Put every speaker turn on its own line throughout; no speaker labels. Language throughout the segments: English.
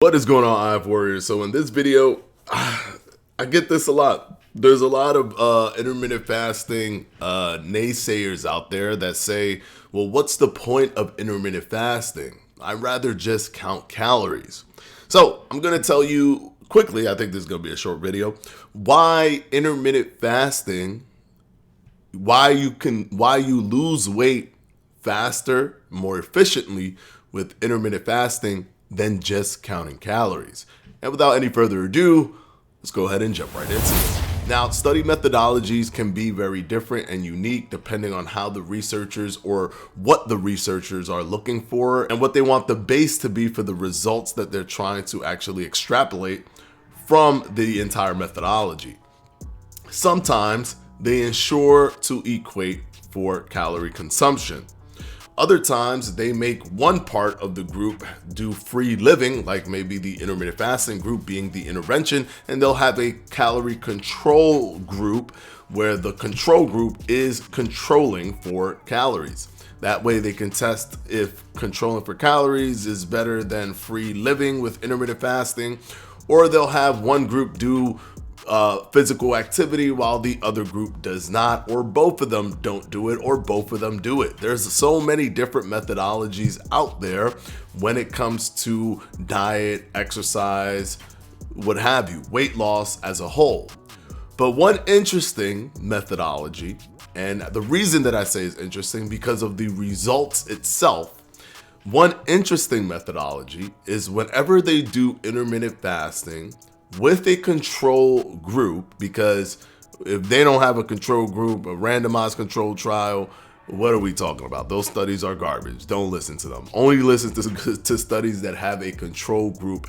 What is going on, IF Warriors? So in this video, I get this a lot. There's a lot of intermittent fasting naysayers out there that say, well, what's the point of intermittent fasting? I'd rather just count calories. So I'm going to tell you quickly, I think this is going to be a short video, why intermittent fasting, why you lose weight faster, more efficiently with intermittent fasting than just counting calories. And without any further ado, let's go ahead and jump right into it. Now, study methodologies can be very different and unique depending on how the researchers or what the researchers are looking for and what they want the base to be for the results that they're trying to actually extrapolate from the entire methodology. Sometimes they ensure to equate for calorie consumption. Other times they make one part of the group do free living, like maybe the intermittent fasting group being the intervention, and they'll have a calorie control group where the control group is controlling for calories. That way they can test if controlling for calories is better than free living with intermittent fasting, or they'll have one group do physical activity while the other group does not, or both of them don't do it, or both of them do it. There's so many different methodologies out there when it comes to diet, exercise, what have you, weight loss as a whole. But one interesting methodology, and the reason that I say is interesting because of the results itself, one interesting methodology is whenever they do intermittent fasting with a control group, because if they don't have a control group, a randomized control trial, what are we talking about? Those studies are garbage. Don't listen to them. Only listen to studies that have a control group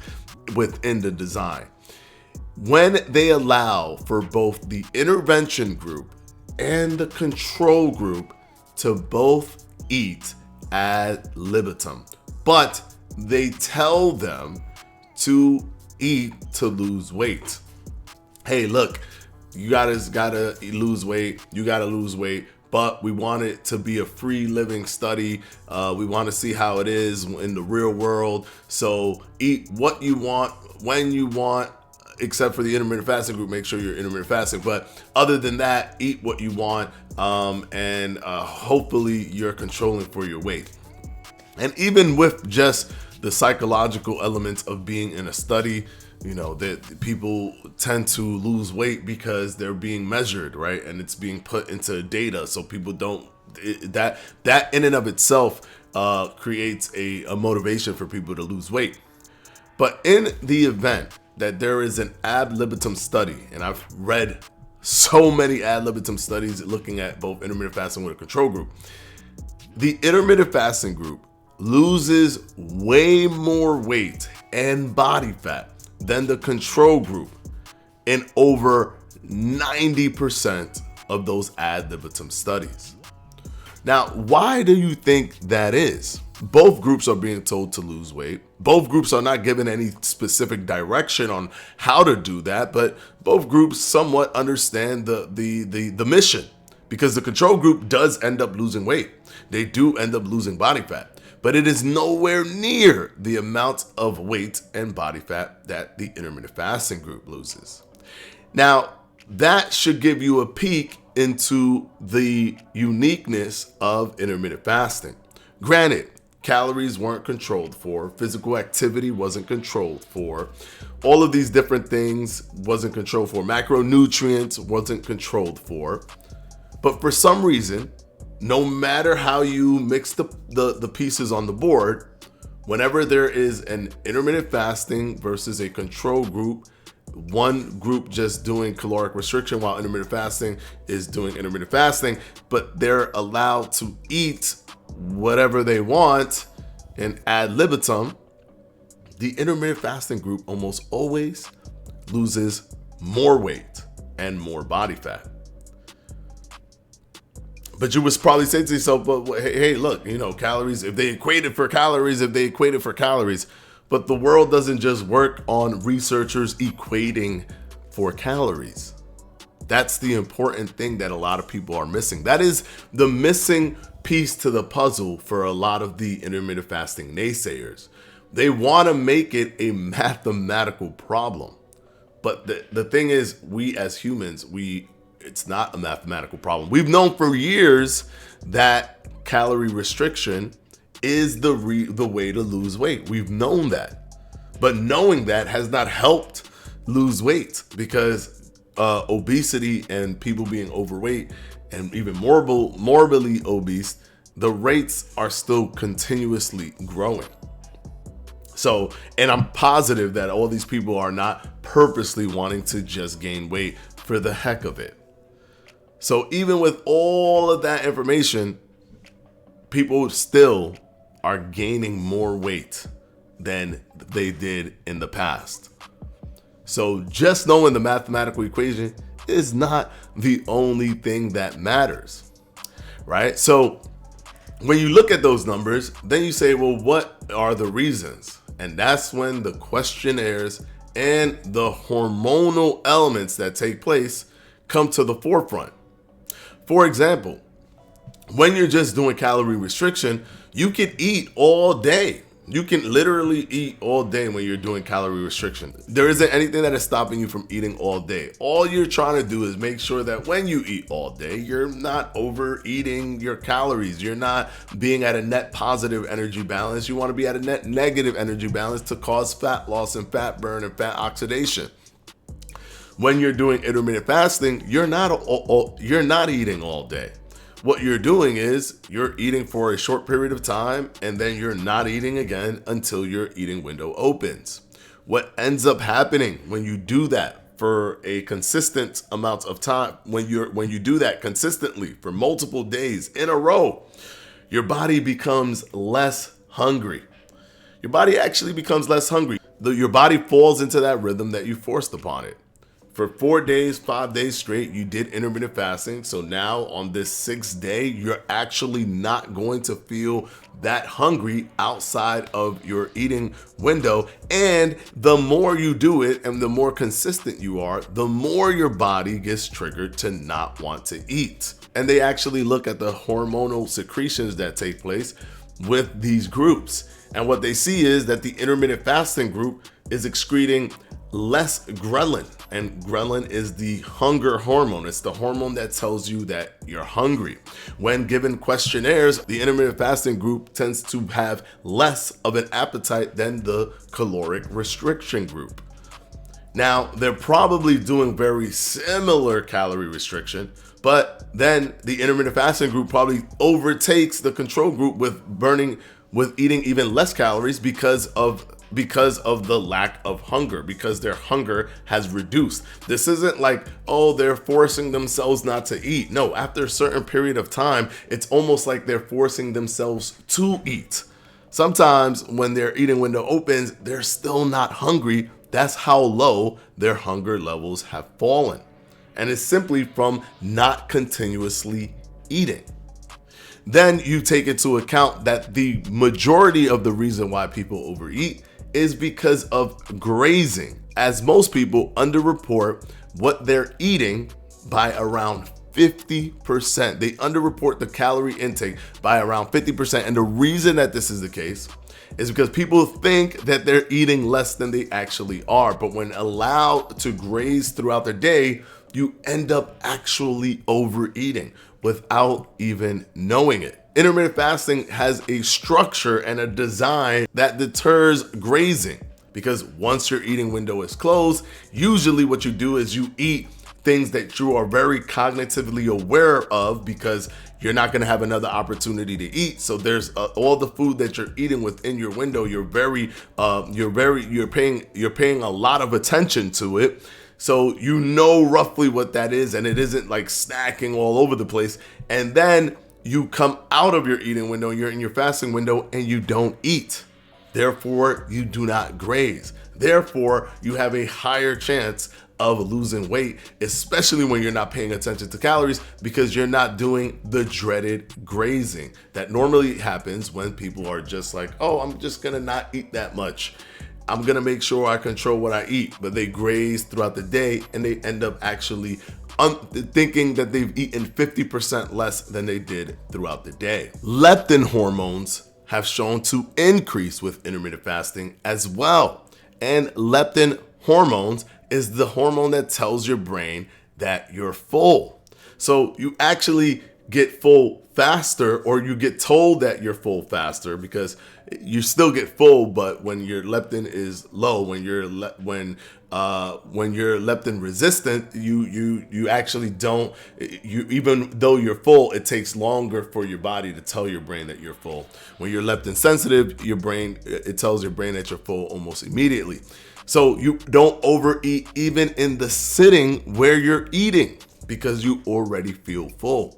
within the design. When they allow for both the intervention group and the control group to both eat ad libitum, but they tell them to eat to lose weight. Hey, look, you guys gotta lose weight. You gotta lose weight, but we want it to be a free living study. We want to see how it is in the real world. So eat what you want, when you want, except for the intermittent fasting group. Make sure you're intermittent fasting. But other than that, eat what you want, and hopefully you're controlling for your weight. And even with just the psychological elements of being in a study, you know, that people tend to lose weight because they're being measured, right? And it's being put into data. So people don't, that in and of itself creates a motivation for people to lose weight. But in the event that there is an ad libitum study, and I've read so many ad libitum studies looking at both intermittent fasting with a control group, the intermittent fasting group loses way more weight and body fat than the control group in over 90% of those ad libitum studies. Now, why do you think that is? Both groups are being told to lose weight. Both groups are not given any specific direction on how to do that, but both groups somewhat understand the mission, because the control group does end up losing weight. They do end up losing body fat, but it is nowhere near the amount of weight and body fat that the intermittent fasting group loses. Now, that should give you a peek into the uniqueness of intermittent fasting. Granted, calories weren't controlled for, physical activity wasn't controlled for, all of these different things wasn't controlled for, macronutrients wasn't controlled for, but for some reason, no matter how you mix the pieces on the board, whenever there is an intermittent fasting versus a control group, one group just doing caloric restriction while intermittent fasting is doing intermittent fasting, but they're allowed to eat whatever they want and ad libitum, the intermittent fasting group almost always loses more weight and more body fat. But you would probably say to yourself, but hey, look, you know, calories, if they equate it for calories, but the world doesn't just work on researchers equating for calories. That's the important thing that a lot of people are missing. That is the missing piece to the puzzle for a lot of the intermittent fasting naysayers. They want to make it a mathematical problem. But the thing is, we as humans, it's not a mathematical problem. We've known for years that calorie restriction is the way to lose weight. We've known that. But knowing that has not helped lose weight, because obesity and people being overweight and even morbidly obese, the rates are still continuously growing. So, and I'm positive that all these people are not purposely wanting to just gain weight for the heck of it. So even with all of that information, people still are gaining more weight than they did in the past. So just knowing the mathematical equation is not the only thing that matters, right? So when you look at those numbers, then you say, well, what are the reasons? And that's when the questionnaires and the hormonal elements that take place come to the forefront. For example, when you're just doing calorie restriction, you can eat all day. You can literally eat all day when you're doing calorie restriction. There isn't anything that is stopping you from eating all day. All you're trying to do is make sure that when you eat all day, you're not overeating your calories. You're not being at a net positive energy balance. You want to be at a net negative energy balance to cause fat loss and fat burn and fat oxidation. When you're doing intermittent fasting, you're not eating all day. What you're doing is you're eating for a short period of time, and then you're not eating again until your eating window opens. What ends up happening when you do that for a consistent amount of time, when you do that consistently for multiple days in a row, your body becomes less hungry. Your body actually becomes less hungry. Your body falls into that rhythm that you forced upon it. For 4 days, 5 days straight, you did intermittent fasting. So now on this 6th day, you're actually not going to feel that hungry outside of your eating window. And the more you do it and the more consistent you are, the more your body gets triggered to not want to eat. And they actually look at the hormonal secretions that take place with these groups. And what they see is that the intermittent fasting group is excreting less ghrelin, and ghrelin is the hunger hormone. It's the hormone that tells you that you're hungry. When given questionnaires, the intermittent fasting group tends to have less of an appetite than the caloric restriction group. Now, they're probably doing very similar calorie restriction, but then the intermittent fasting group probably overtakes the control group with eating even less calories because of the lack of hunger, because their hunger has reduced. This isn't like, oh, they're forcing themselves not to eat. No, after a certain period of time, it's almost like they're forcing themselves to eat. Sometimes when their eating window opens, they're still not hungry. That's how low their hunger levels have fallen. And it's simply from not continuously eating. Then you take into account that the majority of the reason why people overeat is because of grazing, as most people underreport what they're eating by around 50%. They underreport the calorie intake by around 50%. And the reason that this is the case is because people think that they're eating less than they actually are. But when allowed to graze throughout the day, you end up actually overeating without even knowing it. Intermittent fasting has a structure and a design that deters grazing, because once your eating window is closed, usually what you do is you eat things that you are very cognitively aware of, because you're not going to have another opportunity to eat. So there's all the food that you're eating within your window. You're paying a lot of attention to it. So you know roughly what that is, and it isn't like snacking all over the place. And then you come out of your eating window, you're in your fasting window, and you don't eat. Therefore, you do not graze. Therefore, you have a higher chance of losing weight, especially when you're not paying attention to calories, because you're not doing the dreaded grazing that normally happens when people are just like, oh, I'm just gonna not eat that much. I'm gonna make sure I control what I eat, but they graze throughout the day and they end up actually thinking that they've eaten 50% less than they did throughout the day. Leptin hormones have shown to increase with intermittent fasting as well. And leptin hormones is the hormone that tells your brain that you're full. So you actually get full faster, or you get told that you're full faster, because you still get full, but when your leptin is low, when you're leptin resistant, you actually don't, even though you're full, it takes longer for your body to tell your brain that you're full. When you're leptin sensitive, it tells your brain that you're full almost immediately. So you don't overeat even in the sitting where you're eating, because you already feel full.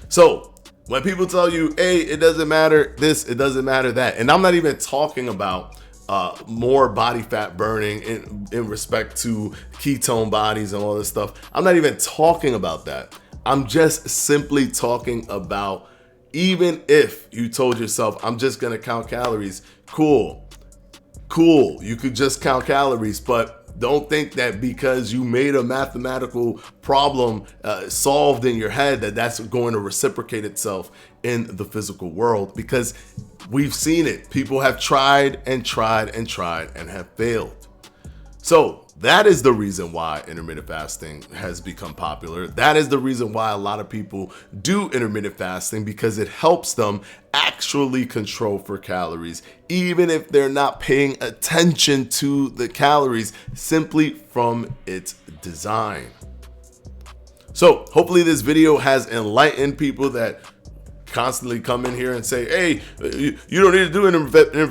So when people tell you, hey, it doesn't matter this, it doesn't matter that, and I'm not even talking about more body fat burning in respect to ketone bodies and all this stuff. I'm not even talking about that. I'm just simply talking about, even if you told yourself, I'm just gonna count calories, cool. You could just count calories, but don't think that because you made a mathematical problem solved in your head that's going to reciprocate itself in the physical world, because we've seen it. People have tried and have failed. So that is the reason why intermittent fasting has become popular. That is the reason why a lot of people do intermittent fasting, because it helps them actually control for calories, even if they're not paying attention to the calories, simply from its design. So hopefully this video has enlightened people that constantly come in here and say, hey, you don't need to do intermittent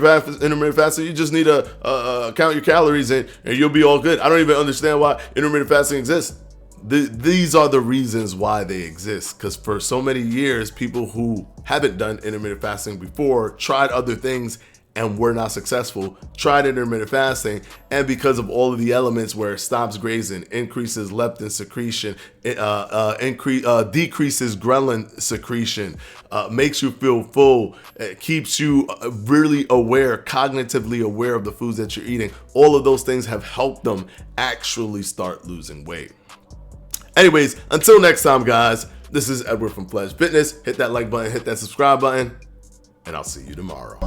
fasting. You just need to count your calories and you'll be all good. I don't even understand why intermittent fasting exists. These are the reasons why they exist, because for so many years, people who haven't done intermittent fasting before tried other things and were not successful, tried intermittent fasting, and because of all of the elements where it stops grazing, increases leptin secretion, decreases ghrelin secretion, makes you feel full, keeps you really aware, cognitively aware of the foods that you're eating, all of those things have helped them actually start losing weight. Anyways, until next time, guys, this is Edward from Fledge Fitness. Hit that like button, hit that subscribe button, and I'll see you tomorrow.